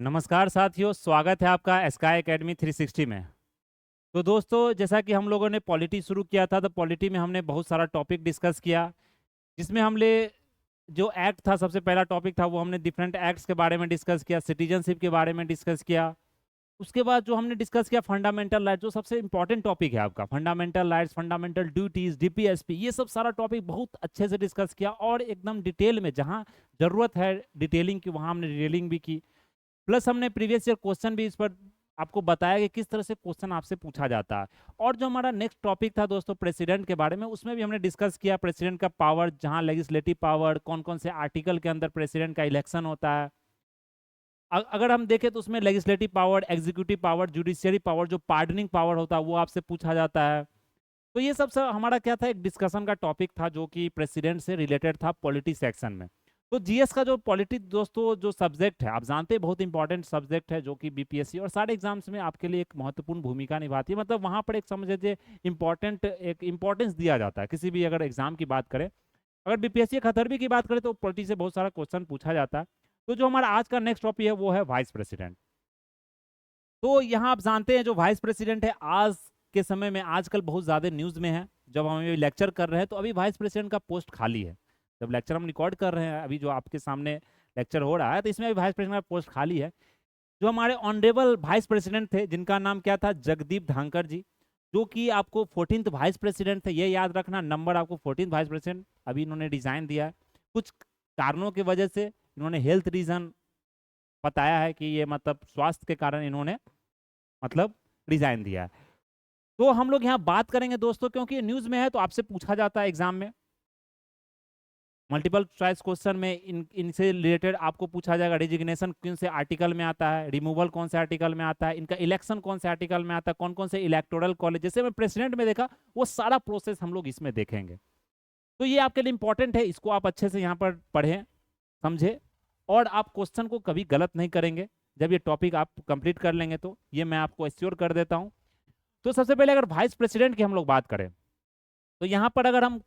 नमस्कार साथियों, स्वागत है आपका स्काई एकेडमी 360 में। तो दोस्तों, जैसा कि हम लोगों ने पॉलिटी शुरू किया था, तो पॉलिटी में हमने बहुत सारा टॉपिक डिस्कस किया, जिसमें हमने जो एक्ट था, सबसे पहला टॉपिक था वो हमने डिफरेंट एक्ट्स के बारे में डिस्कस किया, सिटीजनशिप के बारे में डिस्कस किया। उसके बाद जो हमने डिस्कस किया फंडामेंटल राइट, जो सबसे इंपॉर्टेंट टॉपिक है आपका, fundamental rights, fundamental duties, DPSP, ये सब सारा टॉपिक बहुत अच्छे से डिस्कस किया और एकदम डिटेल में, जहाँ जरूरत है डिटेलिंग की वहाँ हमने डिटेलिंग भी की। प्लस हमने प्रीवियस ईयर क्वेश्चन भी इस पर आपको बताया कि किस तरह से क्वेश्चन आपसे पूछा जाता है। और जो हमारा नेक्स्ट टॉपिक था दोस्तों प्रेसिडेंट के बारे में, उसमें भी हमने डिस्कस किया प्रेसिडेंट का पावर, जहां लेजिस्लेटिव पावर, कौन कौन से आर्टिकल के अंदर प्रेसिडेंट का इलेक्शन होता है। अगर हम देखें तो उसमें legislative power, executive power, judiciary power, जो पार्डनिंग पावर होता है वो आपसे पूछा जाता है। तो ये सब हमारा क्या था, एक डिस्कशन का टॉपिक था जो कि प्रेसिडेंट से रिलेटेड था पॉलिटी सेक्शन में। तो जीएस का जो पॉलिटी दोस्तों जो सब्जेक्ट है, आप जानते हैं बहुत इंपॉर्टेंट सब्जेक्ट है, जो कि बीपीएससी और सारे एग्जाम्स में आपके लिए एक महत्वपूर्ण भूमिका निभाती है। मतलब वहाँ पर एक समझ लीजिए एक इंपॉर्टेंस दिया जाता है किसी भी अगर एग्जाम की बात करें। अगर बीपीएससी खतरबी की बात करें तो पॉलिटी से बहुत सारा क्वेश्चन पूछा जाता है। तो जो हमारा आज का नेक्स्ट टॉपिक है वो है वाइस प्रेसिडेंट। तो यहाँ आप जानते हैं जो वाइस प्रेसिडेंट है आज के समय में आजकल बहुत ज़्यादा न्यूज़ में है। जब हम अभी लेक्चर कर रहे हैं तो अभी वाइस प्रेसिडेंट का पोस्ट खाली है। जब लेक्चर हम रिकॉर्ड कर रहे हैं, अभी जो आपके सामने लेक्चर हो रहा है, तो इसमें अभी वाइस प्रेसिडेंट का पोस्ट खाली है। जो हमारे ऑनरेबल वाइस प्रेसिडेंट थे, जिनका नाम क्या था, जगदीप धांकर जी, जो कि आपको 14th वाइस प्रेसिडेंट थे, ये याद रखना नंबर आपको 14th वाइस प्रेसिडेंट। अभी इन्होंने डिजाइन दिया है कुछ कारणों की वजह से, इन्होंने हेल्थ रीजन बताया है कि ये मतलब स्वास्थ्य के कारण इन्होंने मतलब रिजाइन दिया है। तो हम लोग यहाँ बात करेंगे दोस्तों, क्योंकि न्यूज में है तो आपसे पूछा जाता है एग्जाम में, मल्टीपल चॉइस क्वेश्चन में इनसे रिलेटेड आपको पूछा जाएगा रेजिग्नेशन कौन से आर्टिकल में आता है, रिमूवल कौन से आर्टिकल में आता है, इनका इलेक्शन कौन से आर्टिकल में आता है, कौन कौन से इलेक्टोरल कॉलेज, जैसे मैं प्रेसिडेंट में देखा वो सारा प्रोसेस हम लोग इसमें देखेंगे। तो ये आपके लिए इंपॉर्टेंट है, इसको आप अच्छे से यहाँ पर पढ़ें, समझे, और आप क्वेश्चन को कभी गलत नहीं करेंगे जब ये टॉपिक आप कंप्लीट कर लेंगे। तो ये मैं आपको एश्योर कर देता हूँ। तो सबसे पहले अगर वाइस प्रेसिडेंट की हम लोग बात करें, तो यहाँ पर अगर हम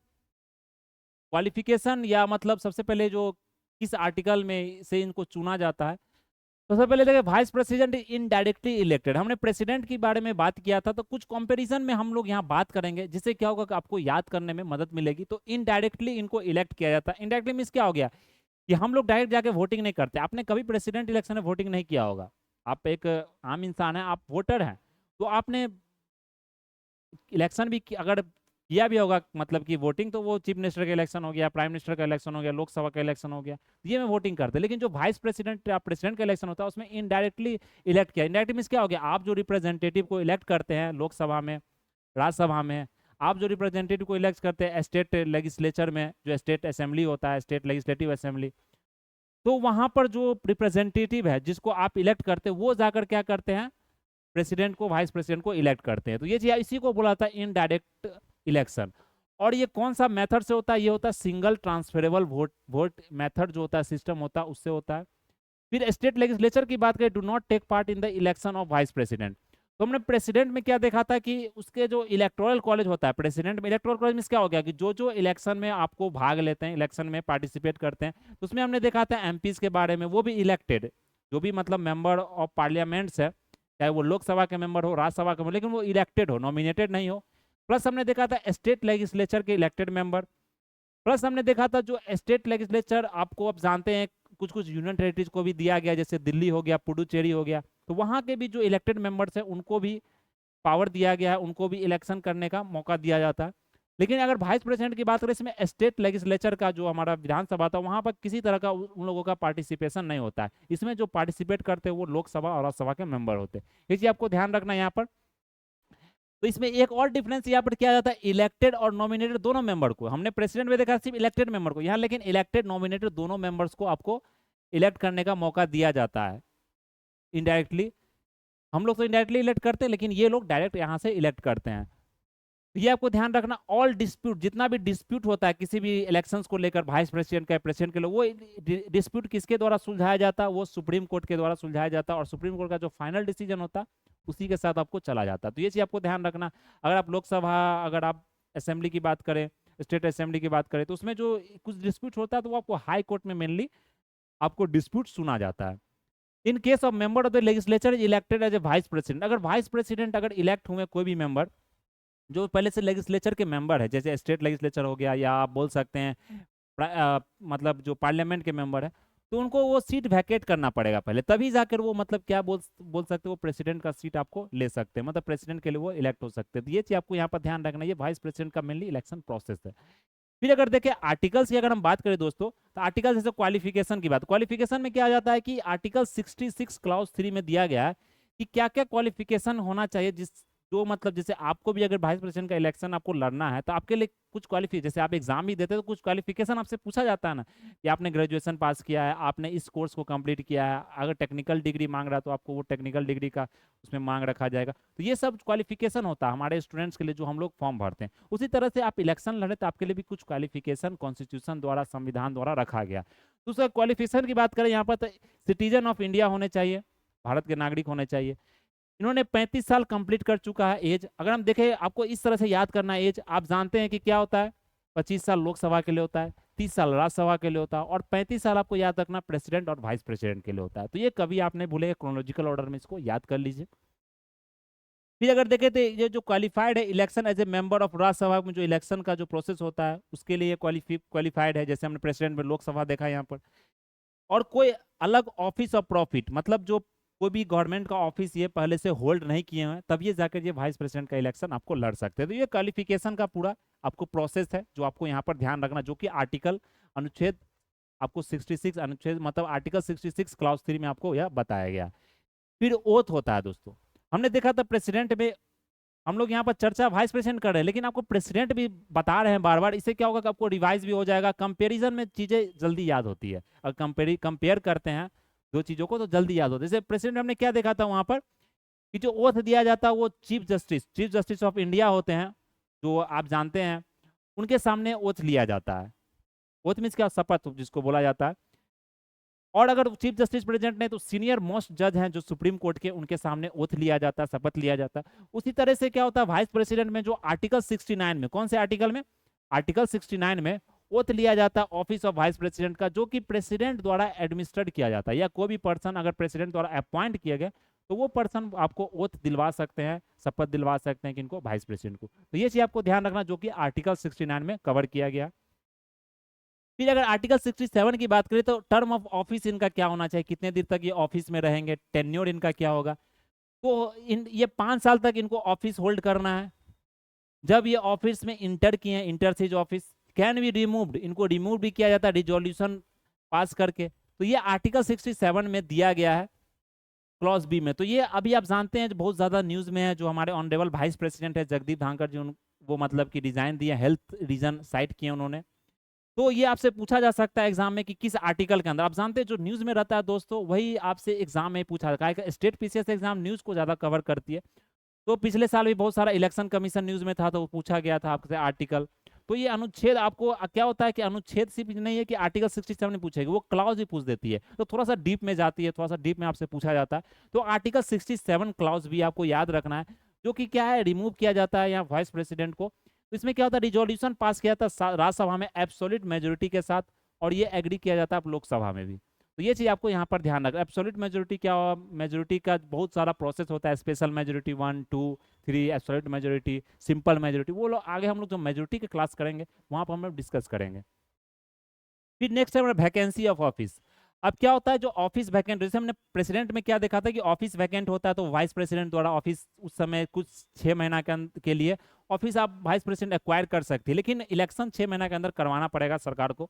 क्वालिफिकेशन या मतलब सबसे पहले जो किस आर्टिकल में से इनको चुना जाता है, तो सबसे पहले देखिए वाइस प्रेसिडेंट इनडायरेक्टली इलेक्टेड। हमने प्रेसिडेंट के बारे में बात किया था, तो कुछ कंपैरिजन में हम लोग यहाँ बात करेंगे, जिससे क्या होगा कि आपको याद करने में मदद मिलेगी। तो इनडायरेक्टली इनको इलेक्ट किया जाता है। इनडायरेक्टली मीन्स क्या हो गया कि हम लोग डायरेक्ट जाके वोटिंग नहीं करते। आपने कभी प्रेसिडेंट इलेक्शन में वोटिंग नहीं किया होगा, आप एक आम इंसान है, आप वोटर हैं, तो आपने इलेक्शन भी अगर किया भी होगा, मतलब कि वोटिंग, तो वो चीफ मिनिस्टर का इलेक्शन हो गया, प्राइम मिनिस्टर का इलेक्शन हो गया, लोकसभा का इलेक्शन हो गया, ये में वोटिंग करते हैं। लेकिन जो वाइस प्रेसिडेंट या प्रेसिडेंट का इलेक्शन होता है उसमें इनडायरेक्टली इलेक्ट किया। इनडायरेक्टली मीन्स क्या हो गया, आप जो रिप्रेजेंटेटिव को इलेक्ट करते हैं लोकसभा में, राज्यसभा में, आप जो रिप्रेजेंटेटिव को इलेक्ट करते हैं स्टेट लेजिस्लेचर में, जो स्टेट असेंबली होता है, स्टेट लेजिस्लेटिव असेंबली, तो वहां पर जो रिप्रेजेंटेटिव है जिसको आप इलेक्ट करते हैं, वो जाकर क्या करते हैं, प्रेसिडेंट को, वाइस प्रेसिडेंट को इलेक्ट करते हैं। तो ये चीज इसी को बोला था इनडायरेक्ट इलेक्शन। और ये कौन सा मेथड से होता है, ये होता है single transferable vote vote method, जो होता है सिस्टम होता है, उससे होता है। फिर स्टेट लेजिस्लेचर की बात करें, do not take part in the election of vice president. तो हमने प्रेसिडेंट में क्या देखा था कि उसके जो इलेक्टोरल कॉलेज होता है, प्रेसिडेंट में इलेक्टोरल कॉलेज में क्या हो गया कि जो जो इलेक्शन में आपको भाग लेते हैं, इलेक्शन में पार्टिसिपेट करते हैं, तो उसमें हमने देखा था एमपीज के बारे में, वो भी इलेक्टेड, जो भी मतलब मेंबर ऑफ पार्लियामेंट्स है, चाहे वो लोकसभा के मेंबर हो, राज्यसभा के, लेकिन वो इलेक्टेड हो, नॉमिनेटेड नहीं हो। प्लस हमने देखा था स्टेट लेजिस्लेचर के इलेक्टेड मेंबर। प्लस हमने देखा था जो स्टेट लेजिस्लेचर, आपको अब जानते हैं कुछ कुछ यूनियन टेरिटरीज को भी दिया गया, जैसे दिल्ली हो गया, पुडुचेरी हो गया, तो वहां के भी जो इलेक्टेड मेंबर्स हैं उनको भी पावर दिया गया है, उनको भी इलेक्शन करने का मौका दिया जाता है। लेकिन अगर वाइस प्रेसिडेंट की बात करें, इसमें स्टेट लेजिस्लेचर का जो हमारा विधानसभा था, वहां पर किसी तरह का उन लोगों का पार्टिसिपेशन नहीं होता है। इसमें जो पार्टिसिपेट करते हैं वो लोकसभा और राज्यसभा के मेंबर होते हैं। ये चीज आपको ध्यान रखना है यहाँ पर। तो इसमें एक और डिफरेंस यहाँ पर किया जाता है, इलेक्टेड और नॉमिनेटेड दोनों मेंबर को। हमने प्रेसिडेंट में देखा सिर्फ इलेक्टेड मेंबर को, यहाँ लेकिन इलेक्टेड नॉमिनेटेड दोनों मेंबर्स को आपको इलेक्ट करने का मौका दिया जाता है इनडायरेक्टली। हम लोग तो इनडायरेक्टली इलेक्ट करते हैं, लेकिन ये लोग डायरेक्ट यहाँ से इलेक्ट करते हैं। तो ये आपको ध्यान रखना, ऑल डिस्प्यूट, जितना भी डिस्प्यूट होता है किसी भी इलेक्शंस को लेकर, वाइस प्रेसिडेंट का, प्रेसिडेंट के लोग, वो डिस्प्यूट किसके द्वारा सुलझाया जाता है, वो सुप्रीम कोर्ट के द्वारा सुलझाया जाता है, और सुप्रीम कोर्ट का जो फाइनल डिसीजन होता है उसी के साथ आपको चला जाता है। तो ये चीज आपको ध्यान रखना। अगर आप लोकसभा, अगर आप असेंबली की बात करें, स्टेट असेंबली की बात करें, तो उसमें जो कुछ डिस्प्यूट होता है तो वो आपको हाई कोर्ट में मेनली आपको डिस्प्यूट सुना जाता है। In case of member of the legislature is elected as a vice president, अगर वाइस प्रेसिडेंट अगर इलेक्ट हुए कोई भी मेंबर जो पहले से लेजिस्लेचर के मेंबर है, जैसे स्टेट लेजिस्लेचर हो गया, या आप बोल सकते हैं मतलब जो पार्लियामेंट के मेंबर है, तो उनको वो सीट वैकेट करना पड़ेगा पहले, तभी जाकर वो मतलब क्या बोल सकते हैं, वो प्रेसिडेंट का सीट आपको ले सकते हैं, मतलब प्रेसिडेंट के लिए वो इलेक्ट हो सकते हैं। तो ये चीज आपको यहाँ पर ध्यान रखना, ये वाइस प्रेसिडेंट का मेनली इलेक्शन प्रोसेस है। फिर अगर देखें आर्टिकल्स की अगर हम बात करें दोस्तों, तो आर्टिकल जैसे क्वालिफिकेशन की बात, क्वालिफिकेशन में क्या आ जाता है कि आर्टिकल 66 क्लॉज 3 में दिया गया है कि क्या क्या क्वालिफिकेशन होना चाहिए, जिस जो मतलब जैसे आपको भी अगर वाइस प्रेसिडेंट का इलेक्शन आपको लड़ना है, तो आपके लिए कुछ क्वालिफिकेशन, जैसे आप एग्जाम भी देते हैं तो कुछ क्वालिफिकेशन आपसे पूछा जाता है ना, कि आपने ग्रेजुएशन पास किया है, आपने इस कोर्स को कंप्लीट किया है, अगर टेक्निकल डिग्री मांग रहा है तो आपको वो टेक्निकल डिग्री का उसमें मांग रखा जाएगा। तो ये सब क्वालिफिकेशन होता है हमारे स्टूडेंट्स के लिए जो हम लोग फॉर्म भरते हैं। उसी तरह से आप इलेक्शन लड़े तो आपके लिए भी कुछ क्वालिफिकेशन कॉन्स्टिट्यूशन द्वारा, संविधान द्वारा रखा गया। तो उसका क्वालिफिकेशन की बात करें यहाँ पर, तो सिटीजन ऑफ इंडिया होने चाहिए, भारत के नागरिक होने चाहिए, इन्होंने 35 साल कंप्लीट कर चुका है एज। अगर हम देखें, आपको इस तरह से याद करना है एज, आप जानते हैं कि क्या होता है, 25 साल लोकसभा के लिए होता है, 30 साल राज्यसभा के लिए होता है, और 35 साल आपको याद रखना प्रेसिडेंट और वाइस प्रेसिडेंट के लिए होता है। तो ये कभी आपने भूले, क्रोनोलॉजिकल ऑर्डर में इसको याद कर लीजिए। फिर अगर देखें तो ये जो क्वालिफाइड है election as a member of Rajya Sabha में, जो इलेक्शन का जो प्रोसेस होता है उसके लिए क्वालिफाइड है, जैसे हमने प्रेसिडेंट में लोकसभा देखा यहाँ पर। और कोई अलग ऑफिस ऑफ प्रॉफिट, मतलब जो कोई भी गवर्नमेंट का ऑफिस ये पहले से होल्ड नहीं किए हैं, तब ये जाकर ये वाइस प्रेसिडेंट का इलेक्शन आपको लड़ सकते हैं। तो ये क्वालिफिकेशन का पूरा आपको प्रोसेस है जो आपको यहाँ पर ध्यान रखना, जो कि आर्टिकल अनुच्छेद आपको 66 अनुच्छेद मतलब आर्टिकल 66 क्लॉज 3 में आपको यह बताया गया। फिर ओथ होता है दोस्तों, हमने देखा था प्रेसिडेंट में, हम लोग यहाँ पर चर्चा वाइस प्रेसिडेंट कर रहे हैं, लेकिन आपको प्रेसिडेंट भी बता रहे हैं बार बार, इससे क्या होगा कि आपको रिवाइज भी हो जाएगा, कंपैरिजन में चीजें जल्दी याद होती है, अगर कंपेयर करते हैं दो चीजों को तो जल्दी याद होता है। जैसे प्रेसिडेंट हमने क्या देखा था वहां पर, कि जो ओथ दिया जाता है वो चीफ जस्टिस ऑफ इंडिया होते हैं, जो आप जानते हैं, उनके सामने ओथ लिया जाता है। ओथ मीन्स क्या, शपथ जिसको बोला जाता है। और अगर चीफ जस्टिस प्रेसिडेंट ने तो सीनियर मोस्ट जज हैं जो सुप्रीम कोर्ट के, उनके सामने ओथ लिया जाता है, शपथ लिया जाता है। उसी तरह से क्या होता है वाइस प्रेसिडेंट में, जो आर्टिकल 69 में, कौन से आर्टिकल में, आर्टिकल 69 में ओथ लिया जाता है ऑफिस ऑफ वाइस प्रेसिडेंट का, जो कि प्रेसिडेंट द्वारा एडमिनिस्ट्रेट किया जाता है, या कोई भी पर्सन अगर प्रेसिडेंट द्वारा अपॉइंट किया गया तो वो पर्सन आपको ओथ दिलवा सकते हैं, शपथ दिलवा सकते हैं किनको, वाइस प्रेसिडेंट को। तो ये चीज आपको ध्यान रखना जो कि आर्टिकल 69 में कवर किया गया। फिर अगर आर्टिकल 67 की बात करें तो टर्म ऑफ ऑफिस इनका क्या होना चाहिए, कितने देर तक ये ऑफिस में रहेंगे, टेन्योर इनका क्या होगा। तो ये 5 साल तक इनको ऑफिस होल्ड करना है। जब ये ऑफिस में इंटर किए हैं, इंटर से जो ऑफिस कैन बी रिमूव्ड, इनको रिमूव भी किया जाता है रिजोल्यूशन पास करके। तो ये आर्टिकल 67 में दिया गया है क्लॉज बी में। तो ये अभी आप जानते हैं बहुत ज्यादा न्यूज में है, जो हमारे ऑनरेबल वाइस प्रेसिडेंट है जगदीप धांकर जी, वो मतलब कि डिजाइन दिया, हेल्थ रीजन साइट किए उन्होंने। तो ये आपसे पूछा जा सकता है एग्जाम में कि किस आर्टिकल के अंदर, आप जानते हैं जो न्यूज में रहता है दोस्तों वही आपसे एग्जाम में पूछा जाता है। स्टेट पीसीएस एग्जाम न्यूज को ज्यादा कवर करती है, तो पिछले साल भी बहुत सारा इलेक्शन कमीशन न्यूज में था, तो वो पूछा गया था आपसे आर्टिकल। तो ये अनुच्छेद आपको क्या होता है कि अनुच्छेद सिर्फ नहीं है कि आर्टिकल 67 नहीं पूछेगी, वो क्लॉज भी पूछ देती है, तो थोड़ा सा डीप में जाती है, थोड़ा सा डीप में आपसे पूछा जाता है। तो आर्टिकल 67 क्लॉज भी आपको याद रखना है, जो कि क्या है, रिमूव किया जाता है यहाँ वाइस प्रेसिडेंट को। तो इसमें क्या होता है, रिजोल्यूशन पास किया था राज्यसभा में एब्सोल्यूट मेजोरिटी के साथ, और ये एग्री किया जाता है लोकसभा में भी। तो ये चीज आपको यहाँ पर ध्यान रखना, एब्सोल्यूट मेजोरिटी क्या, मेजोरिटी का बहुत सारा प्रोसेस होता है, special majority 1 2 3, absolute majority, simple majority, वो लोग आगे हम लोग जो मेजोरिटी की क्लास करेंगे वहां पर हम लोग डिस्कस करेंगे। फिर नेक्स्ट है वैकेंसी ऑफ ऑफिस। अब क्या होता है जो ऑफिस वैकेंट, जैसे हमने प्रेसिडेंट में क्या देखा था कि ऑफिस वैकेंट होता है तो वाइस प्रेसिडेंट द्वारा ऑफिस उस समय कुछ 6 महीना के लिए ऑफिस आप वाइस प्रेसिडेंट एक्वायर कर सकते हैं, लेकिन इलेक्शन 6 महीना के अंदर करवाना पड़ेगा सरकार को।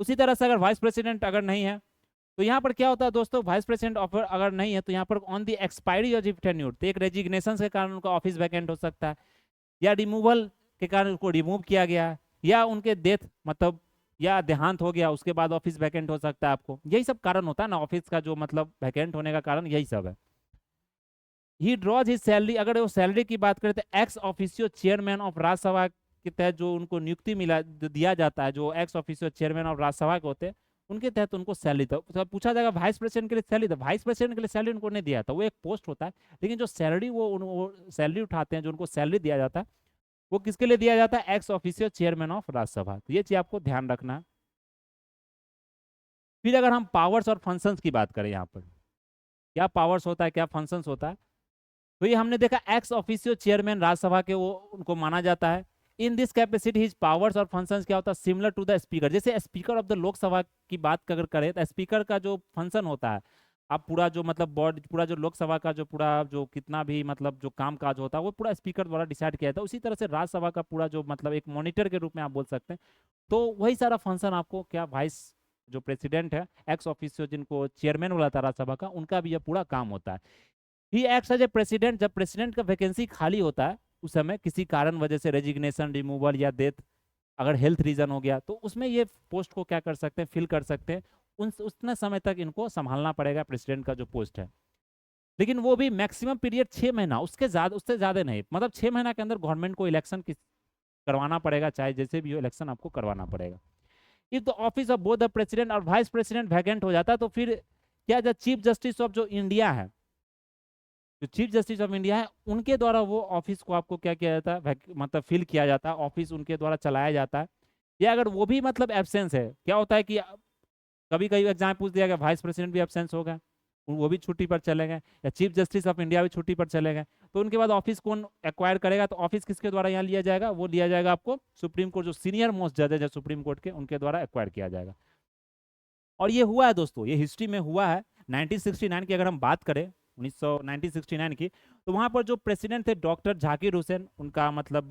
उसी तरह से अगर वाइस प्रेसिडेंट अगर नहीं है तो यहाँ पर क्या होता है दोस्तों, वाइस प्रेसिडेंट ऑफर अगर नहीं है तो यहाँ पर on the expiry of tenure, तो एक रेजिग्नेशन के कारण उनका ऑफिस वैकेंट हो सकता है, या रिमूवल के कारण उनको रिमूव किया गया, या उनके डेथ मतलब या देहांत हो गया उसके बाद ऑफिस वैकेंट हो सकता है आपको। यही सब कारण होता है ना ऑफिस का, जो मतलब वैकेंट होने का कारण यही सब है। ही ड्रॉज हिज सैलरी, अगर वो सैलरी की बात करें तो ex officio chairman of Rajya Sabha के तहत जो उनको नियुक्ति मिला दिया जाता है, जो ex officio chairman of Rajya Sabha के होते हैं उनके तहत उनको सैलरी, तो पूछा जाएगा वाइस प्रेसिडेंट के लिए सैलरी, तो वाइस प्रेसिडेंट के लिए सैलरी उनको नहीं दिया था, वो एक पोस्ट होता है, लेकिन जो सैलरी वो सैलरी उठाते हैं, जो उनको सैलरी दिया जाता है वो किसके लिए दिया जाता है, ex officio chairman of Rajya Sabha. तो ये चीज आपको ध्यान रखना है। फिर अगर हम पावर्स और फंक्शंस की बात करें यहाँ पर, क्या पावर्स होता है, क्या फंक्शंस होता है। तो ये हमने देखा एक्स ऑफिशियो चेयरमैन राज्यसभा के वो उनको माना जाता है। In this capacity his powers और फंक्शंस क्या होता है, सिमिलर टू द स्पीकर। जैसे स्पीकर ऑफ द लोकसभा की बात अगर करें तो स्पीकर का जो फंक्शन होता है, आप पूरा जो मतलब बॉडी, पूरा जो लोकसभा का जो पूरा जो कितना भी मतलब जो काम काज होता है वो पूरा स्पीकर द्वारा डिसाइड किया जाता है। उसी तरह से राज्यसभा का पूरा जो मतलब एक मॉनिटर के रूप में आप बोल सकते हैं। तो वही सारा फंक्शन आपको क्या वाइस जो प्रेसिडेंट है एक्स ऑफिसियो जिनको चेयरमैन बोला था राज्यसभा का, उनका भी यह पूरा काम होता है। He acts as a president, जब प्रेसिडेंट का वैकेंसी खाली होता है उस समय किसी कारण वजह से रेजिग्नेशन, रिमूवल या डेथ, अगर हेल्थ रीजन हो गया, तो उसमें ये पोस्ट को क्या कर सकते हैं, फिल कर सकते हैं। उतने समय तक इनको संभालना पड़ेगा प्रेसिडेंट का जो पोस्ट है। लेकिन वो भी मैक्सिमम पीरियड 6 महीना, उससे ज्यादा नहीं। मतलब 6 महीना के अंदर गवर्नमेंट को इलेक्शन करवाना पड़ेगा, चाहे जैसे भी हो इलेक्शन आपको करवाना पड़ेगा। If the office of both the president और वाइस प्रेसिडेंट वैकेंट हो जाता है तो फिर क्या, जो चीफ जस्टिस ऑफ जो इंडिया है, जो चीफ जस्टिस ऑफ इंडिया है, उनके द्वारा वो ऑफिस को आपको क्या किया जाता है, मतलब फिल किया जाता है, ऑफिस उनके द्वारा चलाया जाता है। या अगर वो भी मतलब एब्सेंस है, क्या होता है कि कभी कभी एग्जाम पूछ दिया गया वाइस प्रेसिडेंट भी एब्सेंस हो गए, वो भी छुट्टी पर चले गए, या चीफ जस्टिस ऑफ इंडिया भी छुट्टी पर चले गए, तो उनके बाद ऑफिस कौन एक्वायर करेगा, तो ऑफिस किसके द्वारा यहाँ लिया जाएगा, वो लिया जाएगा आपको सुप्रीम कोर्ट, जो सीनियर मोस्ट जजेज है सुप्रीम कोर्ट के, उनके द्वारा एक्वायर किया जाएगा। और ये हुआ है दोस्तों, ये हिस्ट्री में हुआ है। 1969 की अगर हम बात करें, 1969 की, तो वहां पर जो प्रेसिडेंट थे डॉक्टर झाकिर हुसैन, उनका मतलब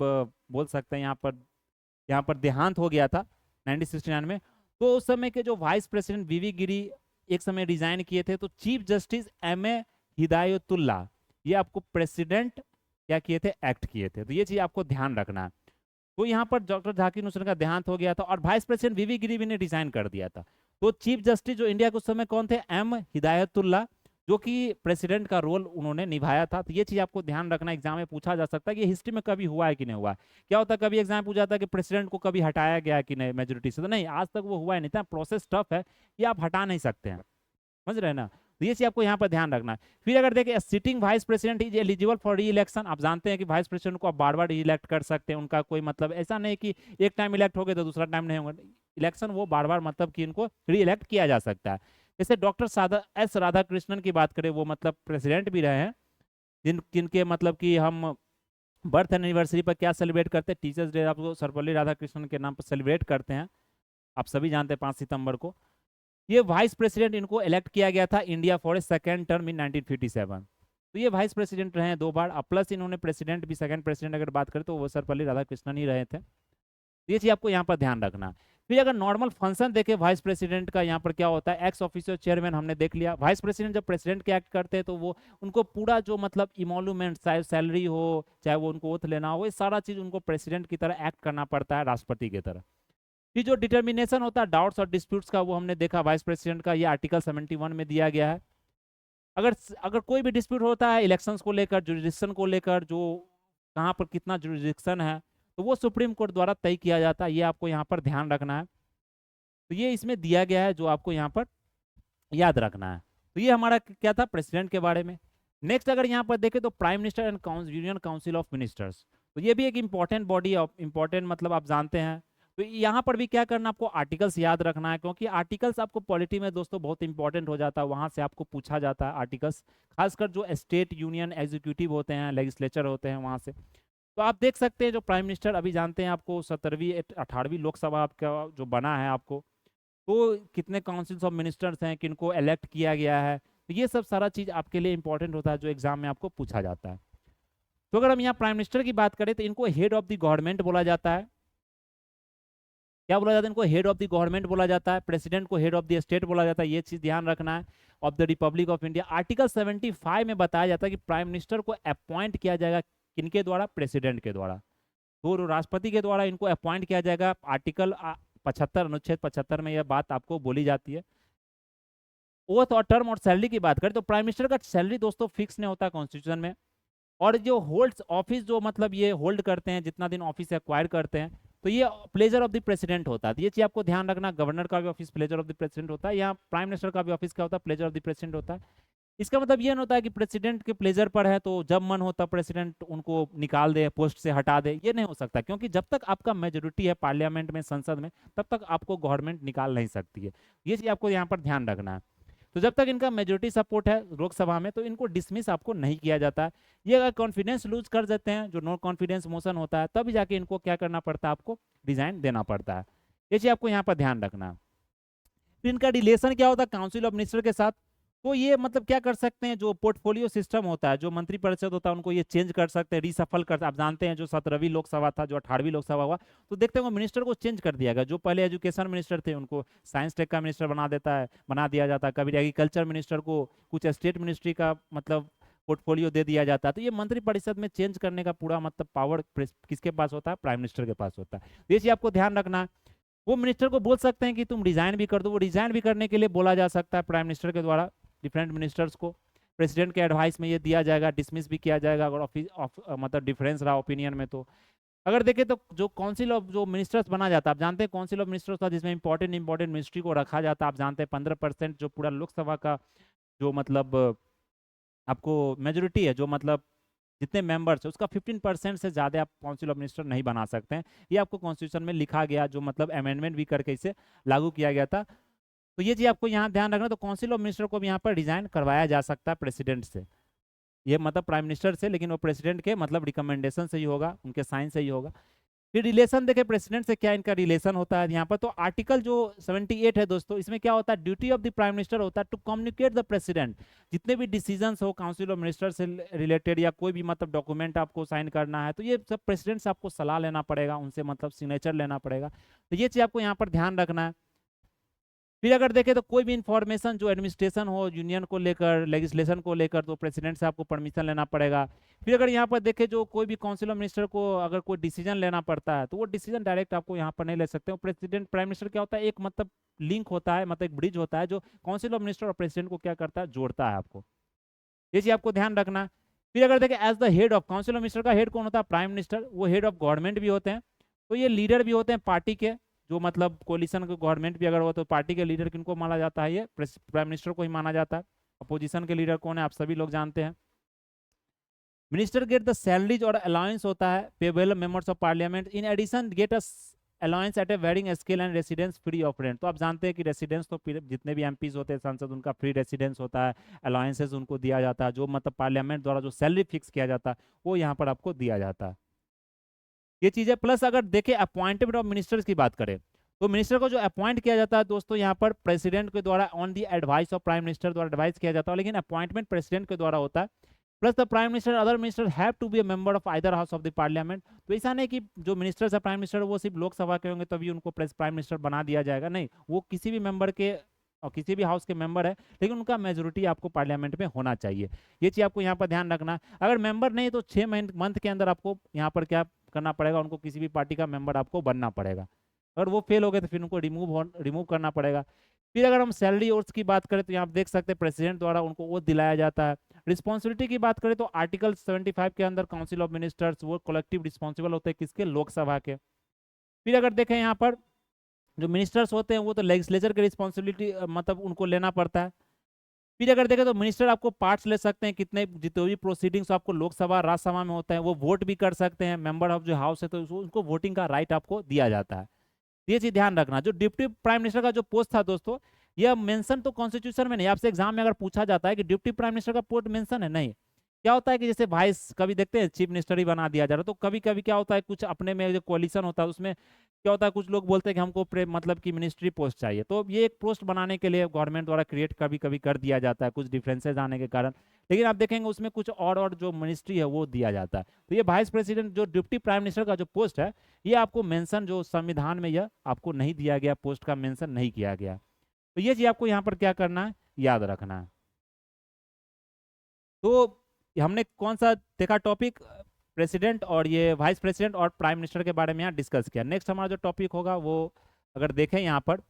बोल सकते हैं यहाँ पर देहांत हो गया था 1969 में। तो उस समय के जो वाइस प्रेसिडेंट वीवी गिरी एक समय रिजाइन किए थे, तो chief justice M A Hidayatullah ये आपको प्रेसिडेंट क्या किए थे, एक्ट किए थे। तो ये चीज आपको ध्यान रखना है। तो यहाँ पर डॉक्टर झाकिर हुसैन का देहांत हो गया था और वाइस प्रेसिडेंट वीवी गिरी भी ने रिजाइन कर दिया था। तो चीफ जस्टिस जो इंडिया के उस समय कौन थे, एम हिदायतुल्लाह, जो कि प्रेसिडेंट का रोल उन्होंने निभाया था। तो ये चीज आपको ध्यान रखना, एग्जाम में पूछा जा सकता है कि हिस्ट्री में कभी हुआ है कि नहीं हुआ है। क्या होता है कभी एग्जाम पूछा जाता है कि प्रेसिडेंट को कभी हटाया गया है कि नहीं मेजोरिटी से, तो नहीं, आज तक वो हुआ ही नहीं था। प्रोसेस टफ है, ये आप हटा नहीं सकते हैं, समझ रहे हैं ना। तो ये चीज आपको यहाँ पर ध्यान रखना है। फिर अगर देखें sitting vice president is eligible for री इलेक्शन, आप जानते हैं कि वाइस प्रेसिडेंट को आप बार बार री इलेक्ट कर सकते हैं, उनका कोई मतलब ऐसा नहीं कि एक टाइम इलेक्ट हो गए तो दूसरा टाइम नहीं होगा, इलेक्शन वो बार बार मतलब कि इनको री इलेक्ट किया जा सकता है। जैसे डॉक्टर एस राधाकृष्णन की बात करें, वो मतलब प्रेसिडेंट भी रहे हैं, जिनके मतलब कि हम बर्थ एनिवर्सरी पर क्या सेलिब्रेट करते हैं, टीचर्स डे आपको सर्वपल्ली राधाकृष्णन के नाम पर सेलिब्रेट करते हैं, आप सभी जानते हैं 5 सितंबर को। ये वाइस प्रेसिडेंट इनको इलेक्ट किया गया था India for a second term in 1957। तो ये वाइस प्रेसिडेंट रहे हैं 2 बार, प्लस इन्होंने प्रेसिडेंट भी, सेकंड प्रेसिडेंट अगर बात करें तो वो सर्वपल्ली राधाकृष्णन ही रहे थे। ये चीज आपको यहाँ पर ध्यान रखना। फिर अगर नॉर्मल फंक्शन देखे वाइस प्रेसिडेंट का, यहाँ पर क्या होता है, एक्स ऑफिसर चेयरमैन हमने देख लिया। वाइस प्रेसिडेंट जब प्रेसिडेंट के एक्ट करते हैं तो वो उनको पूरा जो मतलब इमोलूमेंट, चाहे सैलरी हो, चाहे वो उनको ओथ लेना हो, ये सारा चीज उनको प्रेसिडेंट की तरह एक्ट करना पड़ता है, राष्ट्रपति की तरह। फिर जो डिटर्मिनेशन होता है डाउट्स और डिस्प्यूट्स का, वो हमने देखा वाइस प्रेसिडेंट का, ये आर्टिकल 71 में दिया गया है। अगर अगर कोई भी डिस्प्यूट होता है इलेक्शंस को लेकर, जुरिडिक्शन को लेकर, जो कहाँ पर कितना जुरिडिक्शन है, तो वो सुप्रीम कोर्ट द्वारा तय किया जाता है। ये आपको यहाँ पर ध्यान रखना है। तो ये इसमें दिया गया है जो आपको यहाँ पर याद रखना है। तो ये हमारा क्या था प्रेसिडेंट के बारे में। नेक्स्ट अगर यहाँ पर देखें तो prime minister and union council of ministers, तो ये भी एक इंपॉर्टेंट बॉडी ऑफ इंपॉर्टेंट मतलब आप जानते हैं। तो यहाँ पर भी क्या करना, आपको आर्टिकल्स याद रखना है, क्योंकि आर्टिकल्स आपको पॉलिटी में दोस्तों बहुत इंपॉर्टेंट हो जाता है, वहाँ से आपको पूछा जाता है आर्टिकल्स, खासकर जो स्टेट यूनियन एग्जीक्यूटिव होते हैं, लेजिस्लेचर होते हैं, वहाँ से। तो आप देख सकते हैं जो प्राइम मिनिस्टर अभी जानते हैं, आपको 17वीं 18वीं लोकसभा आपका जो बना है आपको, तो कितने काउंसिल्स ऑफ मिनिस्टर्स हैं, किनको इलेक्ट किया गया है, तो ये सब सारा चीज़ आपके लिए इंपॉर्टेंट होता है जो एग्जाम में आपको पूछा जाता है। तो अगर हम यहाँ प्राइम मिनिस्टर की बात करें तो इनको हेड ऑफ द गवर्नमेंट बोला जाता है। क्या बोला जाता है, इनको हेड ऑफ द गवर्नमेंट बोला जाता है। प्रेसिडेंट को हेड ऑफ द स्टेट बोला जाता है, ये चीज ध्यान रखना है। Of the Republic of India, article 75 में बताया जाता है कि प्राइम मिनिस्टर को अपॉइंट किया जाएगा किनके द्वारा, प्रेसिडेंट के द्वारा। तो राष्ट्रपति के द्वारा इनको अपॉइंट किया जाएगा। आर्टिकल 75 अनुच्छेद 75 में यह बात आपको बोली जाती है। ओथ और टर्म और सैलरी की बात करें तो प्राइम मिनिस्टर का सैलरी दोस्तों फिक्स नहीं होता कॉन्स्टिट्यूशन में, और जो होल्ड्स ऑफिस, जो मतलब ये होल्ड करते हैं, जितना दिन ऑफिस एक्वायर करते हैं, तो ये प्लेजर ऑफ द प्रेसिडेंट होता है। तो ये चीज आपको ध्यान रखना, गवर्नर का भी office pleasure of the president होता है, यहाँ प्राइम मिनिस्टर का भी ऑफिस क्या होता है, प्लेजर ऑफ द प्रेसिडेंट होता है। इसका मतलब ये नहीं होता है कि प्रेसिडेंट के प्लेजर पर है तो जब मन हो तब प्रेसिडेंट उनको निकाल दे, पोस्ट से हटा दे, ये नहीं हो सकता, क्योंकि जब तक आपका मेजोरिटी है पार्लियामेंट में, संसद में, तब तक आपको गवर्नमेंट निकाल नहीं सकती है। ये चीज आपको यहाँ पर ध्यान रखना है। तो जब तक इनका मेजोरिटी सपोर्ट है लोकसभा में तो इनको डिसमिस आपको नहीं किया जाता है। ये अगर कॉन्फिडेंस लूज कर देते हैं, जो नो कॉन्फिडेंस मोशन होता है, तब जाके इनको क्या करना पड़ता है, आपको रिजाइन देना पड़ता है। ये चीज आपको यहाँ पर ध्यान रखना है। फिर इनका रिलेशन क्या होता है काउंसिल ऑफ मिनिस्टर के साथ, तो ये मतलब क्या कर सकते हैं, जो पोर्टफोलियो सिस्टम होता है, जो मंत्रिपरिषद होता है, उनको ये चेंज कर सकते हैं, रीसफल कर, आप जानते हैं जो 17वीं लोकसभा था, जो 18वीं लोकसभा हुआ, तो देखते हैं मिनिस्टर को चेंज कर दिया गया। जो पहले एजुकेशन मिनिस्टर थे उनको साइंस टेक का मिनिस्टर बना दिया जाता है, कभी एग्रीकल्चर मिनिस्टर को कुछ स्टेट मिनिस्ट्री का मतलब पोर्टफोलियो दे दिया जाता है। तो ये मंत्रिपरिषद में चेंज करने का पूरा मतलब पावर किसके पास होता है, प्राइम मिनिस्टर के पास होता है। ये चीज आपको ध्यान रखना। वो मिनिस्टर को बोल सकते हैं कि तुम रिजाइन भी कर दो, वो रिजाइन भी करने के लिए बोला जा सकता है प्राइम मिनिस्टर के द्वारा डिफरेंट मिनिस्टर्स को। प्रेसिडेंट के एडवाइस में ये दिया जाएगा, डिसमिस भी किया जाएगा अगर मतलब डिफरेंस रहा ओपिनियन में। तो अगर देखें तो जो काउंसिल ऑफ जो मिनिस्टर्स बना जाता है, आप जानते हैं काउंसिल ऑफ मिनिस्टर्स था जिसमें इंपॉर्टेंट मिनिस्ट्री को रखा जाता है। आप जानते हैं 15% जो पूरा लोकसभा का जो मतलब आपको मेजोरिटी है, जो मतलब जितने मेंबर्स है उसका 15% से ज़्यादा आप काउंसिल ऑफ मिनिस्टर नहीं बना सकते हैं। ये आपको कॉन्स्टिट्यूशन में लिखा गया, जो मतलब अमेंडमेंट भी करके इसे लागू किया गया था। तो ये चीज़ आपको यहाँ ध्यान रखना। तो काउंसिल ऑफ मिनिस्टर को भी यहाँ पर रिजाइन करवाया जा सकता है प्रेसिडेंट से, ये मतलब प्राइम मिनिस्टर से, लेकिन वो प्रेसिडेंट के मतलब रिकमेंडेशन से ही होगा, उनके साइन से ही होगा। फिर रिलेशन देखें प्रेसिडेंट से क्या इनका रिलेशन होता है यहाँ पर। तो आर्टिकल जो 78 है दोस्तों, इसमें क्या होता है, duty of the prime minister होता है टू कम्युनिकेट द प्रेसिडेंट। जितने भी डिसीजंस हो काउंसिल ऑफ मिनिस्टर से रिलेटेड या कोई भी मतलब डॉक्यूमेंट आपको साइन करना है, तो ये सब प्रेसिडेंट से आपको सलाह लेना पड़ेगा, उनसे मतलब सिग्नेचर लेना पड़ेगा। तो ये चीज़ आपको यहाँ पर ध्यान रखना है। फिर अगर देखें तो कोई भी इंफॉर्मेशन जो एडमिनिस्ट्रेशन हो यूनियन को लेकर, लेजिस्लेशन को लेकर, तो प्रेसिडेंट से आपको परमिशन लेना पड़ेगा। फिर अगर यहाँ पर देखें जो कोई भी काउंसिल ऑफ मिनिस्टर को अगर कोई डिसीजन लेना पड़ता है, तो वो डिसीजन डायरेक्ट आपको यहाँ पर नहीं ले सकते हो। प्रेसिडेंट प्राइम मिनिस्टर क्या होता है, एक मतलब लिंक होता है, मतलब एक ब्रिज होता है जो काउंसिल ऑफ मिनिस्टर और प्रेसिडेंट को क्या करता है, जोड़ता है आपको। ये चीज आपको ध्यान रखना। फिर अगर देखें as the head of council of minister का हेड कौन होता है, प्राइम मिनिस्टर। वो हेड ऑफ गवर्नमेंट भी होते हैं, तो ये लीडर भी होते हैं पार्टी के, जो मतलब कोलिशन के गवर्नमेंट भी अगर हो तो पार्टी के लीडर किनको माना जाता है, ये प्राइम मिनिस्टर को ही माना जाता है। अपोजिशन के लीडर कौन है, आप सभी लोग जानते हैं। मिनिस्टर गेट द सैलरीज और अलाउंस होता है payable members of parliament, in addition get a allowance at a varying scale and residence free of rent. तो आप जानते हैं कि रेसिडेंस तो जितने भी एमपीज होते हैं सांसद, उनका फ्री रेसिडेंस होता है, अलाउंसेस उनको दिया जाता है, जो मतलब पार्लियामेंट द्वारा जो सैलरी फिक्स किया जाता है वो यहाँ पर आपको दिया जाता है। ये चीज़ है। प्लस अगर देखें अपॉइंटमेंट ऑफ मिनिस्टर्स की बात करें, तो मिनिस्टर को जो अपॉइंट किया जाता है दोस्तों यहाँ पर प्रेसिडेंट के द्वारा on the advice of prime minister द्वारा एडवाइस किया जाता है, लेकिन अपॉइंटमेंट प्रेसिडेंट के द्वारा होता है। Plus the prime minister other minister have to be a member of either house of the parliament. तो ऐसा नहीं कि जो मिनिस्टर्स है प्राइम मिनिस्टर वो सिर्फ लोकसभा के होंगे तभी उनको प्राइम मिनिस्टर बना दिया जाएगा, नहीं, वो किसी भी मेंबर के और किसी भी हाउस के मेंबर है, लेकिन उनका मेजोरिटी आपको पार्लियामेंट में होना चाहिए। ये चीज़ आपको यहाँ पर ध्यान रखना। अगर मेंबर नहीं तो 6 मंथ के अंदर आपको यहाँ पर क्या करना पड़ेगा, उनको किसी भी पार्टी का मेंबर आपको बनना पड़ेगा। अगर वो फेल हो गए तो फिर उनको रिमूव करना पड़ेगा। फिर अगर हम सैलरी ओर्स की बात करें तो यहाँ आप देख सकते हैं प्रेसिडेंट द्वारा उनको वो दिलाया जाता है। रिस्पॉन्सिबिलिटी की बात करें तो आर्टिकल 75 के अंदर काउंसिल ऑफ मिनिस्टर्स वो कलेक्टिव रिस्पॉन्सिबल होते हैं किसके, लोकसभा के। फिर अगर देखें यहाँ पर जो मिनिस्टर्स होते हैं वो तो लेजिस्लेचर की रिस्पॉन्सिबिलिटी मतलब उनको लेना पड़ता है। फिर अगर देखें तो मिनिस्टर आपको पार्ट्स ले सकते हैं, कितने जितने भी प्रोसीडिंग्स आपको लोकसभा राज्यसभा में होता है वो वोट भी कर सकते हैं। मेंबर ऑफ जो हाउस है तो उनको वोटिंग का राइट आपको दिया जाता है। ये चीज ध्यान रखना। जो डिप्टी प्राइम मिनिस्टर का जो पोस्ट था दोस्तों, यह मेंशन तो कॉन्स्टिट्यूशन में नहीं, आपसे एग्जाम में अगर पूछा जाता है कि डिप्टी प्राइम मिनिस्टर का पोस्ट मेंशन है, नहीं। क्या होता है कि जैसे वाइस कभी देखते हैं चीफ मिनिस्टर ही बना दिया जा रहा है, तो कभी कभी क्या होता है कुछ अपने में जो कोalition होता है उसमें क्या होता है, कुछ लोग बोलते हैं कि हमको मतलब कि मिनिस्ट्री पोस्ट चाहिए, तो ये एक पोस्ट बनाने के लिए गवर्नमेंट द्वारा क्रिएट कभी कभी कर दिया जाता है कुछ डिफरेंसेज आने के कारण। लेकिन आप देखेंगे उसमें कुछ और जो मिनिस्ट्री है वो दिया जाता है। तो ये वाइस प्रेसिडेंट जो डिप्टी प्राइम मिनिस्टर का जो पोस्ट है, ये आपको मेंशन जो संविधान में यह आपको नहीं दिया गया, पोस्ट का मेंशन नहीं किया गया। तो ये चीज आपको यहाँ पर क्या करना है, याद रखना है। तो हमने कौन सा देखा टॉपिक, प्रेसिडेंट और ये वाइस प्रेसिडेंट और प्राइम मिनिस्टर के बारे में यहाँ डिस्कस किया। नेक्स्ट हमारा जो टॉपिक होगा वो अगर देखें यहाँ पर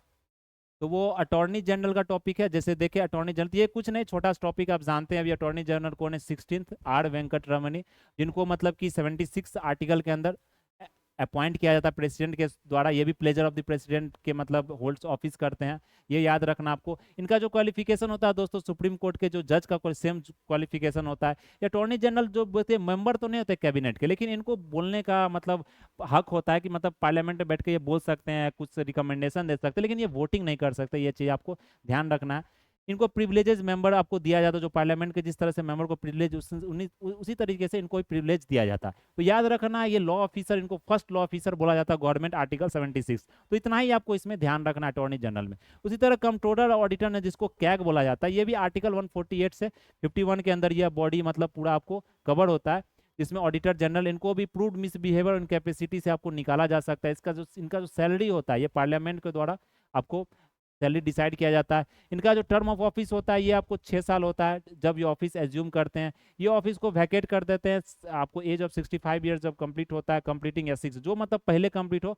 तो वो अटॉर्नी जनरल का टॉपिक है। जैसे देखें अटॉर्नी जनरल, ये कुछ नहीं, छोटा सा टॉपिक, आप जानते हैं अभी अटॉर्नी जनरल कौन है, 16th आर वेंकट रमनी, जिनको मतलब कि 76 आर्टिकल के अंदर अपॉइंट किया जाता है प्रेसिडेंट के द्वारा। ये भी प्लेजर ऑफ द प्रेसिडेंट के मतलब होल्ड्स ऑफिस करते हैं, ये याद रखना आपको। इनका जो क्वालिफिकेशन होता है दोस्तों, सुप्रीम कोर्ट के जो जज का सेम क्वालिफिकेशन होता है। ये अटॉर्नी जनरल जो बोलते हैं मेंबर तो नहीं होते कैबिनेट के, लेकिन इनको बोलने का मतलब हक होता है कि मतलब पार्लियामेंट में बैठ के ये बोल सकते हैं, कुछ रिकमेंडेशन दे सकते हैं, लेकिन ये वोटिंग नहीं कर सकते। ये चीज़ आपको ध्यान रखना है। इनको प्रिविलेजेस मेंबर आपको दिया जाता है, जो पार्लियामेंट के जिस तरह से मेंबर को प्रिविलेज उसी तरीके से इनको प्रिविलेज दिया जाता है। तो याद रखना ये लॉ ऑफिसर, इनको फर्स्ट लॉ ऑफिसर बोला जाता है गवर्नमेंट, आर्टिकल 76। तो इतना ही आपको इसमें ध्यान रखना है अटॉर्नी जनरल में। उसी तरह कंट्रोलर और ऑडिटर ने, जिसको कैग बोला जाता है, ये भी आर्टिकल 148 से 51 के अंदर यह बॉडी मतलब पूरा आपको कवर होता है। इसमें ऑडिटर जनरल, इनको भी प्रूव्ड मिसबिहेवियर और इनकैपेसिटी से आपको निकाला जा सकता है। इनका जो सैलरी होता है ये पार्लियामेंट के द्वारा आपको सैलरी डिसाइड किया जाता है। इनका जो टर्म ऑफ ऑफिस होता है ये आपको 6 साल होता है जब ये ऑफिस एज्यूम करते हैं। ये ऑफिस को वैकेट कर देते हैं आपको एज ऑफ 65 ईयर्स जब कंप्लीट होता है, कंप्लीटिंग या 6 जो मतलब पहले कंप्लीट हो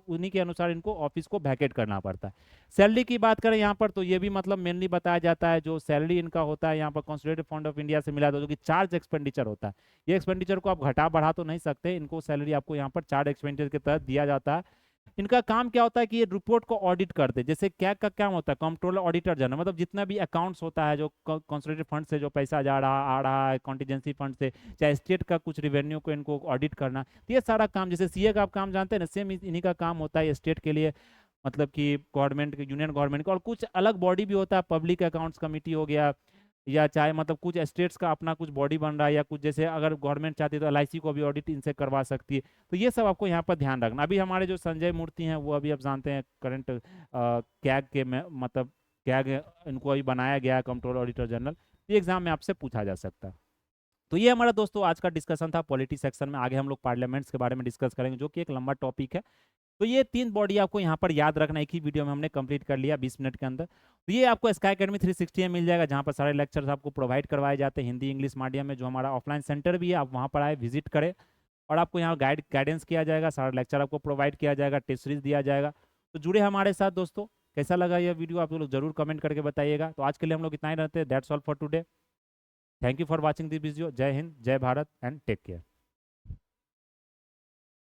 उन्हीं के अनुसार इनको ऑफिस को वैकेट करना पड़ता है। सैलरी की बात करें यहाँ पर तो ये भी मतलब मेनली बताया जाता है, जो सैलरी इनका होता है यहाँ पर कंसोलिडेटेड फंड ऑफ इंडिया से मिला था, जो कि चार्ज एक्सपेंडिचर होता है। ये एक्सपेंडिचर को आप घटा बढ़ा तो नहीं सकते, इनको सैलरी आपको यहाँ पर चार्ज एक्सपेंडिचर के तहत दिया जाता है। इनका काम क्या होता है कि ये रिपोर्ट को ऑडिट करते हैं। जैसे कैग का काम होता है कंट्रोलर ऑडिटर जनरल, मतलब जितना भी अकाउंट्स होता है, जो कंसोलिडेटेड फंड से जो पैसा जा रहा आ रहा है, कॉन्टीजेंसी फंड से, चाहे स्टेट का कुछ रिवेन्यू को इनको ऑडिट करना, तो ये सारा काम, जैसे सीए का आप काम जानते हैं ना, सेम इन्हीं का काम होता है स्टेट के लिए, मतलब कि गवर्नमेंट के, यूनियन गवर्नमेंट का। और कुछ अलग बॉडी भी होता है, पब्लिक अकाउंट्स कमेटी हो गया, या चाहे मतलब कुछ स्टेट्स का अपना कुछ बॉडी बन रहा है, या कुछ जैसे अगर गवर्नमेंट चाहती है तो एलआईसी को भी ऑडिट इनसे करवा सकती है। तो ये सब आपको यहाँ पर ध्यान रखना। अभी हमारे जो संजय मूर्ति हैं वो अभी आप जानते हैं करंट कैग के मतलब कैग इनको अभी बनाया गया है कंट्रोल ऑडिटर जनरल। ये एग्जाम में आपसे पूछा जा सकता है। तो ये हमारा दोस्तों आज का डिस्कशन था पॉलिटी सेक्शन में। आगे हम लोग पार्लियामेंट्स के बारे में डिस्कस करेंगे, जो कि एक लंबा टॉपिक है। तो ये 3 बॉडी आपको यहाँ पर याद रखना, एक ही वीडियो में हमने कंप्लीट कर लिया 20 मिनट के अंदर। तो ये आपको स्काई अकेडमी 360 में मिल जाएगा, जहाँ पर सारे लेक्चर्स आपको प्रोवाइड करवाए जाते हैं हिंदी इंग्लिश मीडियम में। जो हमारा ऑफलाइन सेंटर भी है, आप वहाँ पर आए, विजिट करें, और आपको यहाँ गाइडेंस किया जाएगा, सारा लेक्चर आपको प्रोवाइड किया जाएगा, टेस्ट सीरीज दिया जाएगा। तो जुड़े हमारे साथ दोस्तों। कैसा लगा यह वीडियो आप लोग जरूर कमेंट करके बताइएगा। तो आज के लिए हम लोग इतना ही रहते हैं। That's all for today. Thank you for watching this video. जय हिंद, जय भारत एंड टेक केयर।